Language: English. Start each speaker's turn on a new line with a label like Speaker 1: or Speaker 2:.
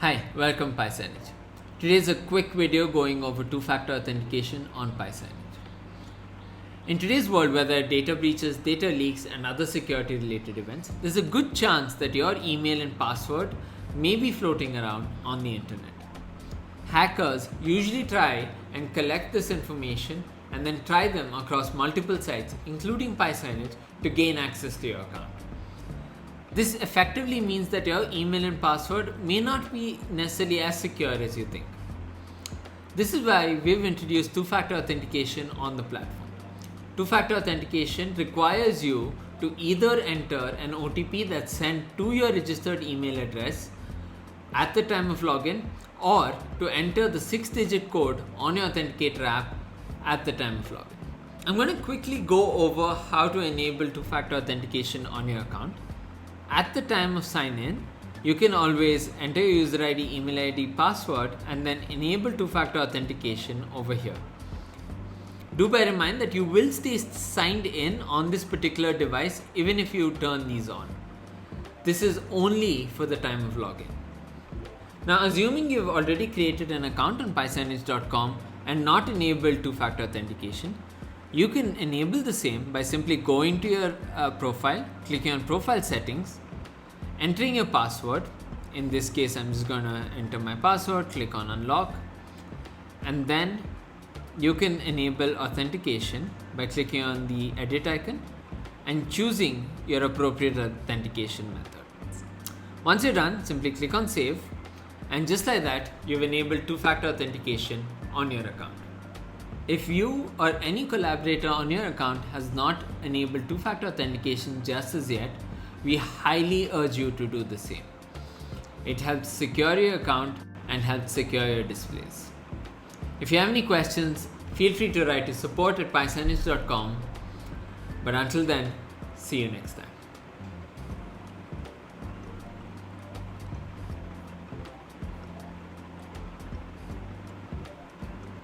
Speaker 1: Hi, welcome Pisignage. Today is a quick video going over two-factor authentication on Pisignage. In today's world where there are data breaches, data leaks and other security related events, there's a good chance that your email and password may be floating around on the internet. Hackers usually try and collect this information and then try them across multiple sites, including Pisignage, to gain access to your account. This effectively means that your email and password may not be necessarily as secure as you think. This is why we've introduced two-factor authentication on the platform. Two-factor authentication requires you to either enter an OTP that's sent to your registered email address at the time of login, or to enter the 6-digit code on your Authenticator app at the time of login. I'm going to quickly go over how to enable two-factor authentication on your account. At the time of sign in, you can always enter your user ID, email ID, password, and then enable two-factor authentication over here. Do bear in mind that you will stay signed in on this particular device even if you turn these on. This is only for the time of login. Now, assuming you've already created an account on pisignage.com and not enabled two-factor authentication, you can enable the same by simply going to your profile, clicking on profile settings, entering your password. In this case, I'm just going to enter my password, click on unlock, and then you can enable authentication by clicking on the edit icon and choosing your appropriate authentication method. Once you're done, simply click on save, and just like that, you've enabled two-factor authentication on your account. If you or any collaborator on your account has not enabled two-factor authentication just as yet, we highly urge you to do the same. It helps secure your account and helps secure your displays. If you have any questions, feel free to write to support@pisignage.com. But until then, see you next time.